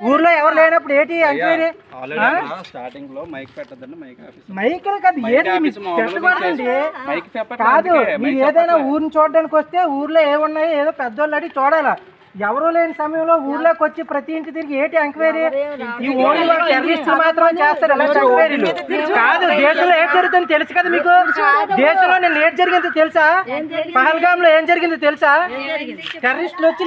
ఊర్లో ఎవరు లేనప్పుడు ఏంటి ఎంక్వైరీ? స్టార్టింగ్ లో మైక్ పెట్టదండి, మైక్ కాదు ఏది పెట్టకూడదండి. కాదు, మీరు ఏదైనా ఊరిని చూడడానికి వస్తే ఊర్లో ఏమున్నాయో ఏదో పెద్దోళ్ళు అడిగి చూడాలా. ఎవరు లేని సమయంలో ఊర్లోకి వచ్చి ప్రతి ఇంటి తిరిగి ఏంటి ఎంక్వైరీ? ఈ ఓన్లీ టెర్రరిస్టులు మాత్రం చేస్తారు ఇలాంటి ఎంక్వైరీలు. కాదు, దేశంలో ఏం జరుగుతుందో తెలుసు కదా మీకు. దేశంలో నేను ఏం జరిగిందో తెలుసా? పహల్గామ్ లో ఏం జరిగిందో తెలుసా? టెర్రరిస్టులు వచ్చి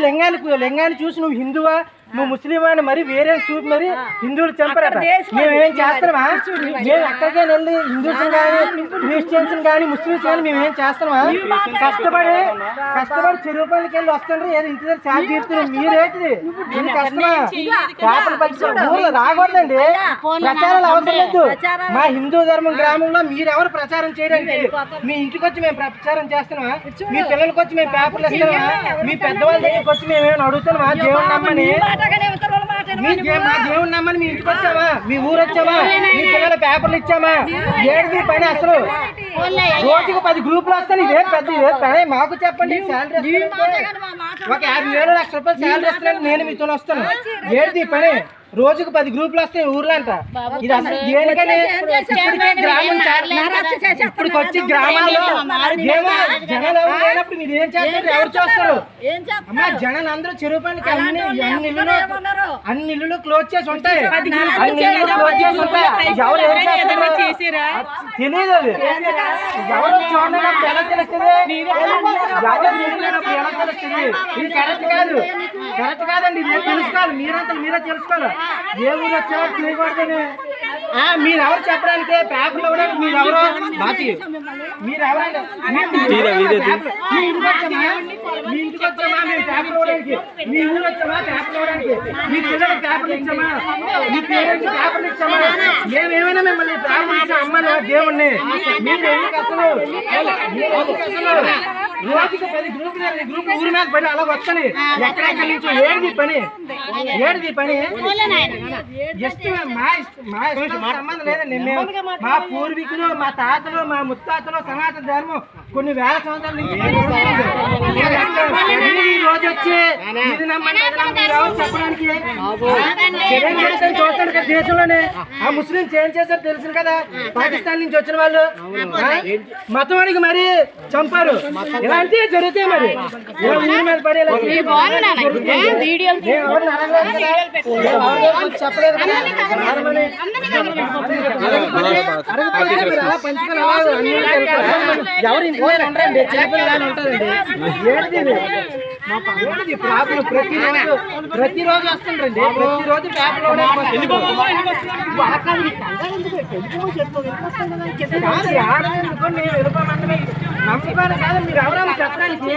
లింగాన్ని చూసి నువ్వు హిందువా నువ్వు ముస్లిం అని మరి వేరే చూపి మరి హిందువులు చంపారట. మేమేం చేస్తామా? మేము ఎక్కడికైనా వెళ్ళి హిందూస్ కానీ క్రిస్టియన్స్ కానీ ముస్లిమ్స్ కానీ మేమేం చేస్తామా? కష్టపడి చెరువు పనులకి వెళ్ళి వస్తుండ్రు, ఏదో ఇంటి దగ్గర చార్జ్ తీరుతున్నాం. మీరేంటిది ఇది కష్టమా? పేపర్లు పట్టించుకో ఊర్లో రాకూడదండి. ప్రచారాలు అవసరం లేదు. మా హిందూ ధర్మం గ్రామంలో మీరెవరు ప్రచారం చేయడానికి? మీ ఇంటికి వచ్చి మేము ప్రచారం చేస్తున్నామా? మీ పిల్లలకి వచ్చి మేము పేపర్లు ఇస్తున్నామా? మీ పెద్దవాళ్ళ దగ్గరికి వచ్చి మేమేమైనా అడుగుతున్నామా? దేవుడు నమ్మని మా దేవుడు నమ్మని మీ ఇంటికి వచ్చామా? మీ ఊరు వచ్చామా? మీ పిల్లల పేపర్లు ఇచ్చామా? ఏడు పని అసలు రోజుకు 10 గ్రూపులు వస్తాను. ఇదే పెద్ద పని. మాకు చెప్పండి. శాలరీ ఒక 50,000 లక్ష రూపాయలు శాలరీ ఇస్తున్నాను. నేను మీతో వస్తాను. ఏడు పని. రోజుకు 10 గ్రూపులు వస్తాయి ఊర్లో అంట. ఇది అసలు దేనికని? ఇప్పటికి వచ్చి గ్రామాల్లో ఏమో జనాలు ఎవరు లేనప్పుడు మీరు ఏం చేస్తారు? ఎవరు చూస్తారు? అమ్మా, జనాలు అందరూ చెరువు పనికి అన్ని ఇల్లులు క్లోజ్ చేసి ఉంటాయి. అన్ని ఇల్లులు క్లోజ్ చేసి ఉంటాయి. ఎవరు ఏం చేస్తారు తెలియదు. అది ఎవరు చూడలేనప్పుడు ఎలా తెలుస్తుంది? ఎవరు తెలియనప్పుడు ఎలా తెలుస్తుంది? ఇది కరెక్ట్ కాదండి. ఇది తెలుసుకోవాలి. మీరంతా మీరే తెలుసుకోవాలి. ఏ ఊరు వచ్చారో తెలియకూడదని. మీరెవరు చెప్పడానికి? పేపర్లు ఇవ్వడానికి మీరెవరో బాతి మీరెవరైనా మీ ఇంటికి వచ్చామా మేము పేపర్లు ఇవ్వడానికి? మీ ఊరు వచ్చామా పేపర్లు ఇవ్వడానికి? మీ పిల్లలకు పేపర్లు ఇచ్చామా? మీ పేరెంట్స్ పేపర్లు ఇచ్చామా? మేమేమైనా మిమ్మల్ని పేపర్లు ఇచ్చాం అమ్మని దేవుణ్ణి? మీరు ఎందుకు అసలు రోజుకి 10 గ్రూపులు ఊరి మీద పడి అలా వస్తాయి. ఎక్కడెక్కడి నుంచో ఏడిది పని జస్ట్ మా సంబంధం లేదండి. మేము మా పూర్వీకులు, మా తాతలు, మా ముత్తాతలు సనాతన ధర్మం కొన్ని వేల సంవత్సరాల నుంచి ఈ రోజు వచ్చి ఇది నమ్మండి చెప్పడానికి చూస్తాడు కదా. దేశంలోనే ఆ ముస్లింస్ ఏం చేశారు తెలుసు కదా. పాకిస్తాన్ నుంచి వచ్చిన వాళ్ళు మతం అడిగి మరి చంపారు. ఇలాంటివి జరుగుతాయి. మరి ఊరి మీద పడే చెప్పలేదు కదా. ఎవరు ఇంటి మీద ఉంటారండి? చిన్నపిల్లలు ఉంటారండి. ఏంటిది ప్రాబ్లం? ప్రతిరోజు వస్తుండ్రండి. ప్రతిరోజు పేపర్లో నమ్మకాలు కాదు. మీరు ఎవరైనా చెప్పడానికి